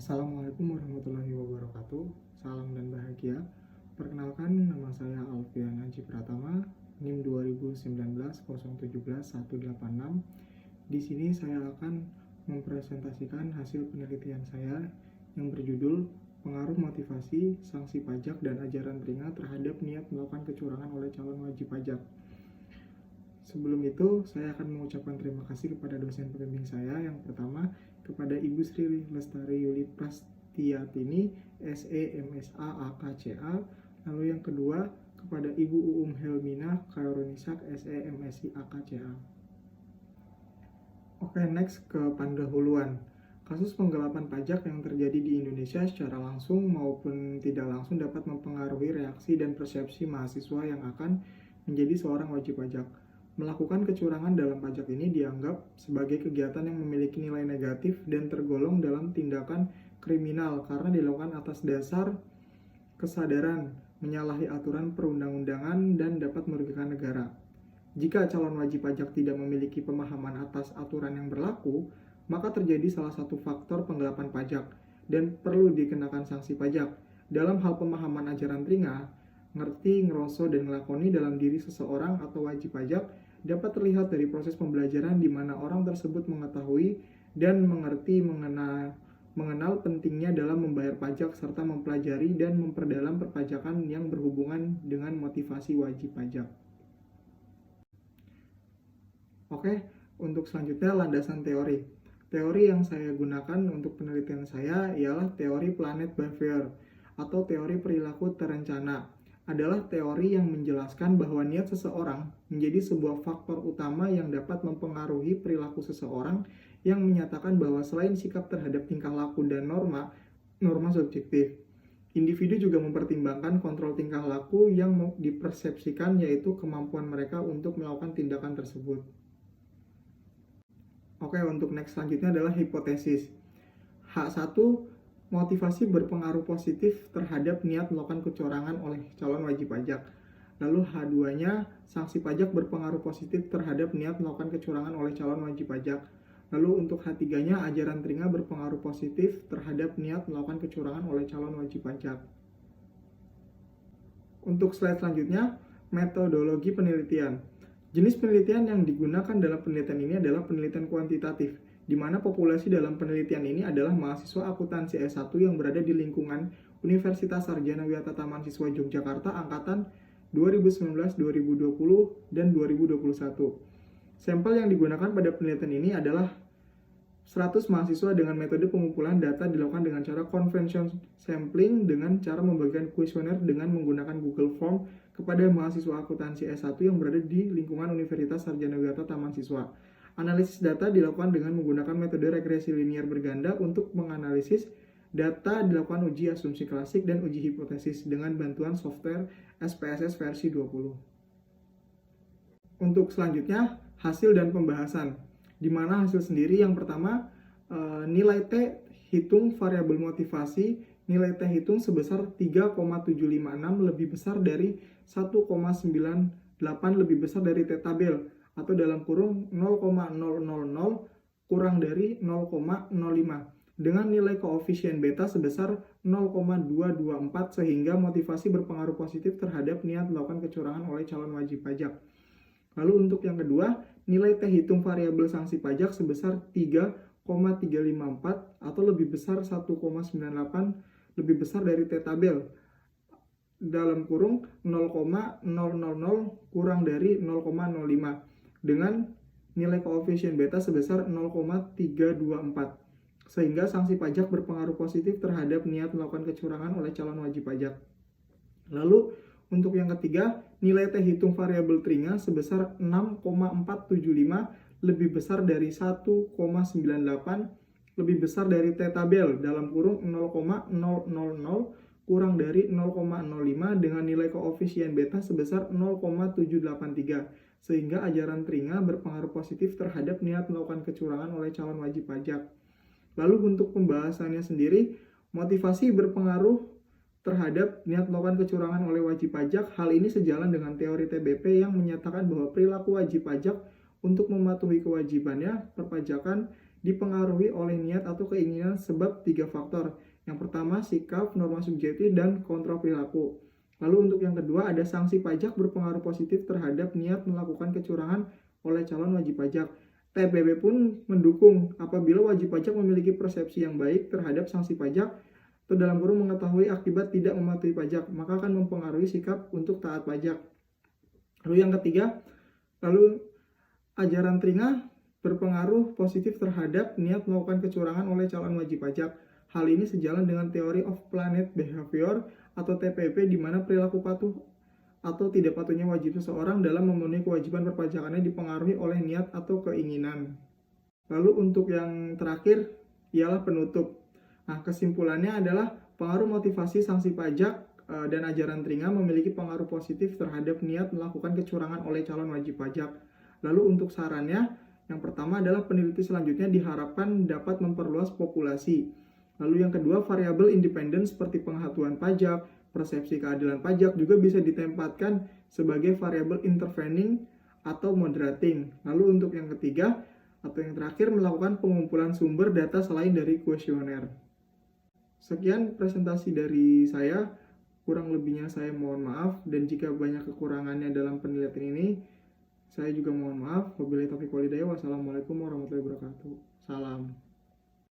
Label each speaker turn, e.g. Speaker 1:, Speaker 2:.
Speaker 1: Assalamualaikum warahmatullahi wabarakatuh. Salam dan bahagia. Perkenalkan, nama saya Alfian Haji Pratama, NIM 2019-017-186. Di sini saya akan mempresentasikan hasil penelitian saya yang berjudul Pengaruh Motivasi, Sanksi Pajak, dan Ajaran Ringan terhadap Niat Melakukan Kecurangan oleh Calon Wajib Pajak. Sebelum itu, saya akan mengucapkan terima kasih kepada dosen pembimbing saya. Yang pertama, kepada Ibu Sri Lestari Yuli Prastiatini, SE MSA AKCA. Lalu yang kedua, kepada Ibu Uum Helmina Kairunisak, SE MSI AKCA. Oke, next ke pendahuluan. Kasus penggelapan pajak yang terjadi di Indonesia secara langsung maupun tidak langsung dapat mempengaruhi reaksi dan persepsi mahasiswa yang akan menjadi seorang wajib pajak. Melakukan kecurangan dalam pajak ini dianggap sebagai kegiatan yang memiliki nilai negatif dan tergolong dalam tindakan kriminal karena dilakukan atas dasar kesadaran menyalahi aturan perundang-undangan dan dapat merugikan negara. Jika calon wajib pajak tidak memiliki pemahaman atas aturan yang berlaku, maka terjadi salah satu faktor penggelapan pajak dan perlu dikenakan sanksi pajak. Dalam hal pemahaman ajaran ringa, ngerti, ngeroso, dan ngelakoni dalam diri seseorang atau wajib pajak dapat terlihat dari proses pembelajaran di mana orang tersebut mengetahui dan mengerti mengenal pentingnya dalam membayar pajak serta mempelajari dan memperdalam perpajakan yang berhubungan dengan motivasi wajib pajak. Oke, untuk selanjutnya landasan teori. Teori yang saya gunakan untuk penelitian saya ialah teori planet behavior atau teori perilaku terencana. Adalah teori yang menjelaskan bahwa niat seseorang menjadi sebuah faktor utama yang dapat mempengaruhi perilaku seseorang, yang menyatakan bahwa selain sikap terhadap tingkah laku dan norma subjektif, individu juga mempertimbangkan kontrol tingkah laku yang dipersepsikan, yaitu kemampuan mereka untuk melakukan tindakan tersebut. Oke, untuk next selanjutnya adalah hipotesis. H1, motivasi berpengaruh positif terhadap niat melakukan kecurangan oleh calon wajib pajak. Lalu H2-nya, sanksi pajak berpengaruh positif terhadap niat melakukan kecurangan oleh calon wajib pajak. Lalu untuk H3-nya, ajaran ringan berpengaruh positif terhadap niat melakukan kecurangan oleh calon wajib pajak. Untuk slide selanjutnya, metodologi penelitian. Jenis penelitian yang digunakan dalam penelitian ini adalah penelitian kuantitatif, di mana populasi dalam penelitian ini adalah mahasiswa akuntansi S1 yang berada di lingkungan Universitas Sarjana Wiyata Taman Siswa Yogyakarta angkatan 2019, 2020, dan 2021. Sampel yang digunakan pada penelitian ini adalah 100 mahasiswa dengan metode pengumpulan data dilakukan dengan cara convention sampling dengan cara membagikan kuesioner dengan menggunakan Google Form kepada mahasiswa akuntansi S1 yang berada di lingkungan Universitas Sarjana Wiyata Taman Siswa. Analisis data dilakukan dengan menggunakan metode regresi linear berganda. Untuk menganalisis data dilakukan uji asumsi klasik dan uji hipotesis dengan bantuan software SPSS versi 20. Untuk selanjutnya, hasil dan pembahasan. Di mana hasil sendiri yang pertama, nilai T hitung variabel motivasi, nilai T hitung sebesar 3,756 lebih besar dari 1,98 lebih besar dari T tabel, atau dalam kurung 0,000 kurang dari 0,05 dengan nilai koefisien beta sebesar 0,224 sehingga motivasi berpengaruh positif terhadap niat melakukan kecurangan oleh calon wajib pajak. Lalu untuk yang kedua, nilai T hitung variabel sanksi pajak sebesar 3,354 atau lebih besar 1,98 lebih besar dari T tabel dalam kurung 0,000 kurang dari 0,05 dengan nilai koefisien beta sebesar 0,324 sehingga sanksi pajak berpengaruh positif terhadap niat melakukan kecurangan oleh calon wajib pajak. Lalu untuk yang ketiga, nilai T hitung variabel teringat sebesar 6,475 lebih besar dari 1,98 lebih besar dari T tabel dalam kurung 0,000 kurang dari 0,05 dengan nilai koefisien beta sebesar 0,783 sehingga ajaran teringat berpengaruh positif terhadap niat melakukan kecurangan oleh calon wajib pajak. Lalu untuk pembahasannya sendiri, motivasi berpengaruh terhadap niat melakukan kecurangan oleh wajib pajak. Hal ini sejalan dengan teori TBP yang menyatakan bahwa perilaku wajib pajak untuk mematuhi kewajibannya perpajakan dipengaruhi oleh niat atau keinginan sebab 3 faktor. Yang pertama, sikap, norma subjektif, dan kontrol perilaku. Lalu untuk yang kedua, ada sanksi pajak berpengaruh positif terhadap niat melakukan kecurangan oleh calon wajib pajak. TPP pun mendukung apabila wajib pajak memiliki persepsi yang baik terhadap sanksi pajak atau dalam kurung mengetahui akibat tidak mematuhi pajak, maka akan mempengaruhi sikap untuk taat pajak. Lalu yang ketiga, ajaran telinga berpengaruh positif terhadap niat melakukan kecurangan oleh calon wajib pajak. Hal ini sejalan dengan teori of planned behavior atau TPP, di mana perilaku patuh atau tidak patuhnya wajib seseorang dalam memenuhi kewajiban perpajakannya dipengaruhi oleh niat atau keinginan. Lalu untuk yang terakhir ialah penutup. Nah, kesimpulannya adalah pengaruh motivasi sanksi pajak dan ajaran telinga memiliki pengaruh positif terhadap niat melakukan kecurangan oleh calon wajib pajak. Lalu untuk sarannya, yang pertama adalah peneliti selanjutnya diharapkan dapat memperluas populasi. Lalu yang kedua, variabel independen seperti pengetahuan pajak, persepsi keadilan pajak juga bisa ditempatkan sebagai variabel intervening atau moderating. Lalu untuk yang ketiga atau yang terakhir, melakukan pengumpulan sumber data selain dari kuesioner. Sekian presentasi dari saya, kurang lebihnya saya mohon maaf, dan jika banyak kekurangannya dalam penelitian ini, saya juga mohon maaf. Wabillahi taufiq walhidayah. Wassalamualaikum warahmatullahi wabarakatuh. Salam.